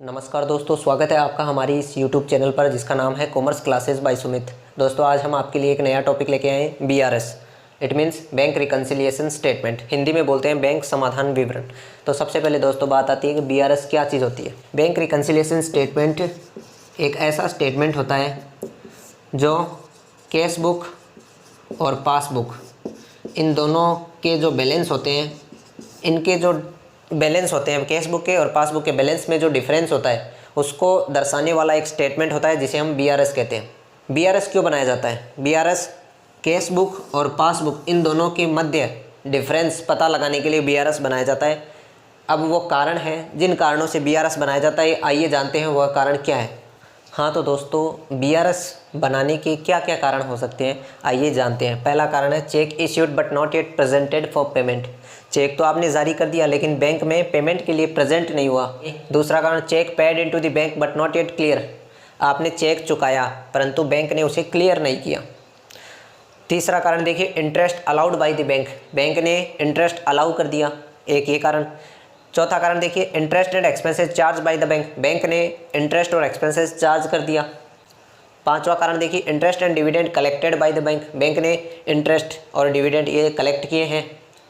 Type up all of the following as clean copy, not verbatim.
नमस्कार दोस्तों, स्वागत है आपका हमारी इस YouTube चैनल पर जिसका नाम है कॉमर्स क्लासेस बाय सुमित। दोस्तों आज हम आपके लिए एक नया टॉपिक लेके आए हैं BRS। It means bank reconciliation statement, Hindi में बोलते हैं बैंक समाधान विवरण। तो सबसे पहले दोस्तों बात आती है कि BRS क्या चीज़ होती है। बैंक रिकन्सिलिएशन स्टेटमेंट एक ऐसा स्टेटमेंट होता है जो कैश बुक और पासबुक इन दोनों के जो बैलेंस होते हैं, इनके जो बैलेंस होते हैं कैश बुक के और पासबुक के बैलेंस में जो डिफरेंस होता है उसको दर्शाने वाला एक स्टेटमेंट होता है जिसे हम BRS कहते हैं। BRS क्यों बनाया जाता है? BRS कैश बुक और पासबुक इन दोनों के मध्य डिफरेंस पता लगाने के लिए BRS बनाया जाता है। अब वो कारण है जिन कारणों से BRS बनाया जाता है, आइए जानते हैं वह कारण क्या है। हाँ तो दोस्तों BRS बनाने के क्या क्या कारण हो सकते हैं, आइए जानते हैं। पहला कारण है cheque issued but not yet presented for payment. Cheque तो आपने जारी कर दिया लेकिन बैंक में पेमेंट के लिए प्रेजेंट नहीं हुआ। दूसरा कारण cheque paid into the bank but not yet clear. आपने चेक चुकाया परंतु बैंक ने उसे क्लियर नहीं किया। तीसरा कारण देखिए interest allowed by the bank, bank ने इंटरेस्ट अलाउ कर दिया, एक ये कारण। चौथा कारण देखिए interest and expenses charge by the bank, bank ने इंटरेस्ट और एक्सपेंसेस चार्ज कर दिया। पांचवा कारण देखिए interest and dividend collected by the bank, bank ने इंटरेस्ट और डिविडेंड ये कलेक्ट किए हैं।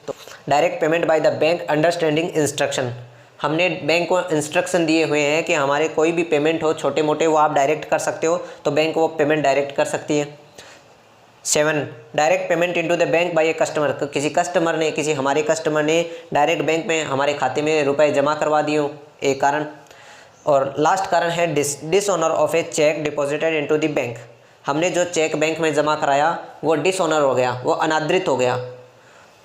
तो direct payment by the bank understanding instruction, हमने बैंक को इंस्ट्रक्शन दिए हुए हैं कि हमारे कोई भी पेमेंट हो छोटे मोटे वो आप डायरेक्ट कर सकते हो, तो बैंक वो पेमेंट डायरेक्ट कर सकती है। 7 direct payment into the bank by a customer, किसी कस्टमर ने हमारे कस्टमर ने डायरेक्ट बैंक में हमारे खाते में रुपए जमा करवा दिए हो, एक कारण। और लास्ट कारण है dishonour of a check deposited into the bank, हमने जो चेक बैंक में जमा कराया वो डिसऑनर हो गया, वो अनादृत हो गया।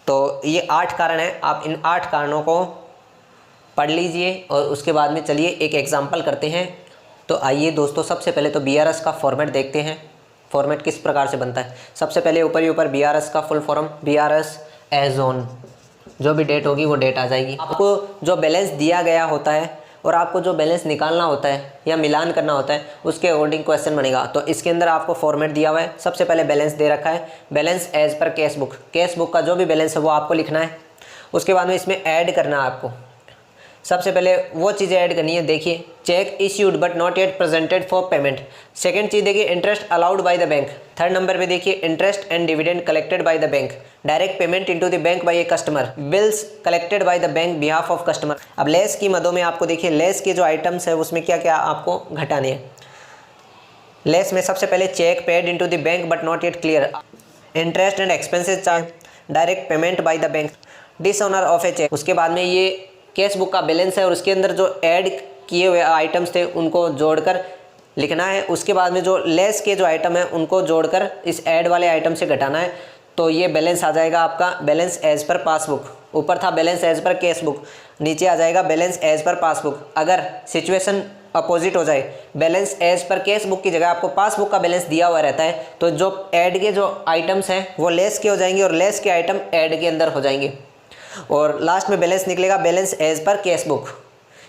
तो ये 8 कारण हैं, आप इन 8 कारणों को पढ़ लीजिए और उसके बाद में चलिए एक एग्जाम्पल करते हैं। तो आइए दोस्तों सबसे पहले तो BRS का फॉर्मेट देखते हैं, फॉर्मेट किस प्रकार से बनता है। सबसे पहले ऊपर ही ऊपर BRS का full form BRS as on, जो भी डेट होगी वो डेट आ जाएगी। आपको जो बैलेंस दिया गया होता है और आपको जो बैलेंस निकालना होता है या मिलान करना होता है उसके अकॉर्डिंग क्वेश्चन बनेगा। तो इसके अंदर आपको फॉर्मेट दिया हुआ है। सबसे पहले बैलेंस दे रखा है, balance as per cash book, cash book का जो भी बैलेंस है वो आपको लिखना है। उसके बाद में इसमें ऐड करना है आपको। सबसे पहले वो चीज़ें ऐड करनी है, देखिए cheque issued but not yet presented for payment. Second चीज़ देखिए interest allowed by the bank. Third number पे देखिए interest and dividend collected by the bank, direct payment into the bank by a customer, bills collected by the bank behalf of customer. अब less की मदों में आपको देखिए less के जो आइटम्स है उसमें क्या क्या आपको घटाने हैं। लेस में सबसे पहले cheque paid into the bank but not yet clear, interest and expenses charge, direct payment by the bank, dishonour of a cheque. उसके बाद में ये कैश बुक का बैलेंस है और उसके अंदर जो ऐड किए हुए आइटम्स थे उनको जोड़कर लिखना है। उसके बाद में जो लेस के जो आइटम है उनको जोड़कर इस ऐड वाले आइटम से घटाना है। तो ये बैलेंस आ जाएगा आपका बैलेंस एज पर पासबुक। ऊपर था balance as per cash book, नीचे आ जाएगा बैलेंस एज पर पासबुक। अगर सिचुएशन अपोजिट हो जाए, balance as per cash book की जगह आपको पासबुक का बैलेंस दिया हुआ रहता है, तो जो ऐड के जो आइटम्स हैं वो लेस के हो जाएंगे और लेस के आइटम ऐड के अंदर हो जाएंगे और लास्ट में बैलेंस निकलेगा balance as per cash book.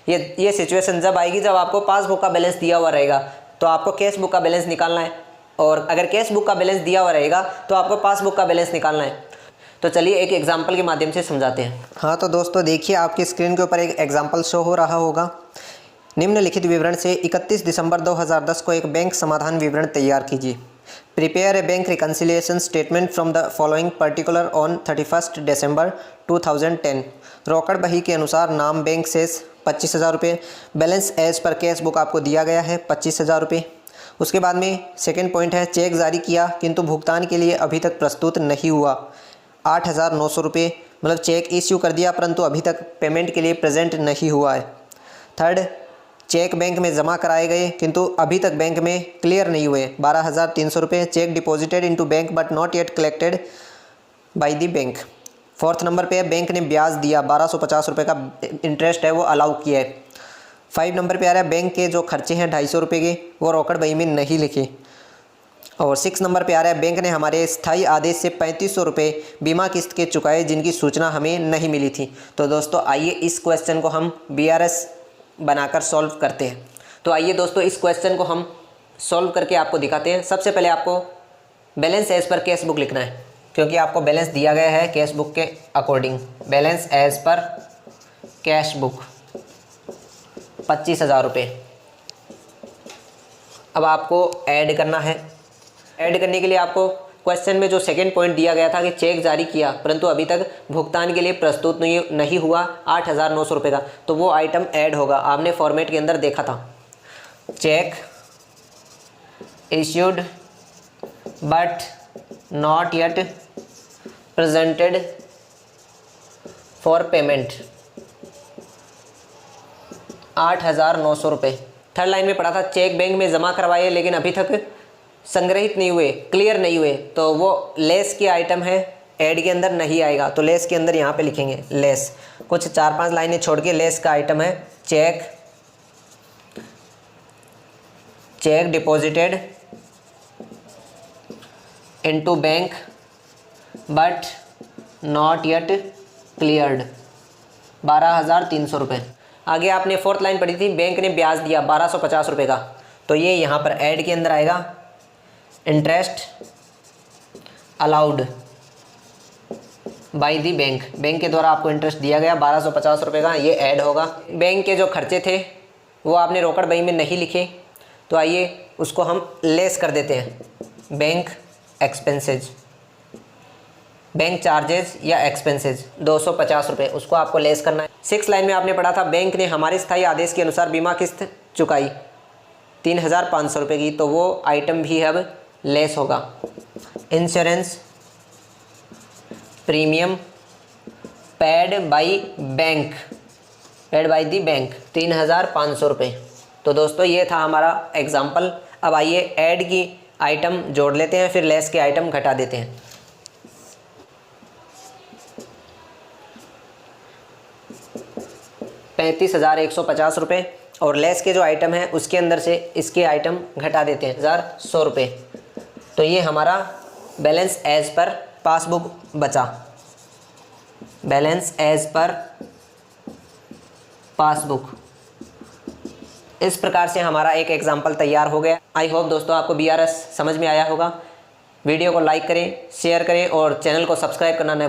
ये सिचुएशन जब आएगी जब आपको पासबुक का बैलेंस दिया हुआ रहेगा तो आपको कैश बुक का बैलेंस निकालना है, और अगर कैश बुक का बैलेंस दिया हुआ रहेगा तो आपको पासबुक का बैलेंस निकालना है। तो चलिए एक एग्जाम्पल के माध्यम से समझाते हैं। हाँ तो दोस्तों देखिए आपकी स्क्रीन के ऊपर एक एग्जाम्पल शो हो रहा होगा। निम्नलिखित विवरण से 31 दिसंबर 2010 को एक बैंक समाधान विवरण तैयार कीजिए। Prepare a bank reconciliation statement from the following particular on 31 दिसंबर 2010। रोकड़ बही के अनुसार नाम बैंक शेष 25,000 रुपये, balance as per cash book आपको दिया गया है 25,000 रुपये। उसके बाद में सेकंड पॉइंट है चेक जारी किया किंतु भुगतान के लिए अभी तक प्रस्तुत नहीं हुआ 8,900 रुपये, मतलब चेक इश्यू कर दिया परंतु अभी तक पेमेंट के लिए प्रेजेंट नहीं हुआ है। थर्ड चेक बैंक में जमा कराए गए किंतु अभी तक बैंक में क्लियर नहीं हुए 12,300 रुपये, check deposited into bank but not yet collected by the bank. Fourth number पे बैंक ने ब्याज दिया 1250 रुपये का इंटरेस्ट है वो अलाउ किया है। 5 नंबर पे आ रहा है बैंक के जो खर्चे हैं 250 रुपये के वो रोकड़ बही में नहीं लिखे। और 6 नंबर पे आ रहा है बैंक ने हमारे स्थायी आदेश से 3500 रुपये बीमा किस्त के चुकाए जिनकी सूचना हमें नहीं मिली थी। तो दोस्तों आइए इस क्वेश्चन को हम BRS बनाकर सॉल्व करते हैं। तो आइए दोस्तों इस क्वेश्चन को हम सॉल्व करके आपको दिखाते हैं। सबसे पहले आपको balance as per cash book लिखना है क्योंकि आपको बैलेंस दिया गया है कैश बुक के according. Balance as per cash book 25,000 रुपये। अब आपको ऐड करना है। ऐड करने के लिए आपको क्वेश्चन में जो सेकंड पॉइंट दिया गया था कि चेक जारी किया परंतु अभी तक भुगतान के लिए प्रस्तुत नहीं हुआ 8,900 रुपये का, तो वो आइटम ऐड होगा। आपने फॉर्मेट के अंदर देखा था, check issued but not yet presented for payment, 8,900 रुपये। थर्ड लाइन में पढ़ा था चेक बैंक में जमा करवाए लेकिन अभी तक संग्रहित नहीं हुए, क्लियर नहीं हुए, तो वो लेस की आइटम है, ऐड के अंदर नहीं आएगा। तो लेस के अंदर यहाँ पे लिखेंगे लेस, कुछ 4-5 लाइनें छोड़ के लेस का आइटम है। Check deposited into bank but not yet cleared, 12,300 रुपये। आगे आपने फोर्थ लाइन पढ़ी थी, बैंक ने ब्याज दिया 1250 रुपये का, तो ये यहाँ पर ऐड के अंदर आएगा। Interest allowed by the bank, bank के द्वारा आपको इंटरेस्ट दिया गया 1250 रुपये का, ये ऐड होगा। बैंक के जो खर्चे थे वो आपने रोकड़ बही में नहीं लिखे, तो आइए उसको हम लेस कर देते हैं। बैंक एक्सपेंसेज, बैंक चार्जेस या एक्सपेंसेज 250 रुपये, उसको आपको लेस करना है। 6 लाइन में आपने पढ़ा था बैंक ने हमारे स्थायी आदेश के अनुसार बीमा किस्त चुकाई 3,500 रुपये की, तो वो आइटम भी अब लेस होगा। Insurance premium paid by bank, paid by the bank 3,500 रुपये। तो दोस्तों ये था हमारा एग्जाम्पल। अब आइए ऐड की आइटम जोड़ लेते हैं, फिर लेस के आइटम घटा देते हैं। ₹35,150 रुपये और लेस के जो आइटम है उसके अंदर से इसके आइटम घटा देते हैं 1,100 रुपये। तो ये हमारा बैलेंस एज पर पासबुक बचा, बैलेंस एज पर पासबुक। इस प्रकार से हमारा एक एग्जाम्पल तैयार हो गया। आई होप दोस्तों आपको BRS समझ में आया होगा। वीडियो को लाइक करें, शेयर करें और चैनल को सब्सक्राइब करना न भूलें।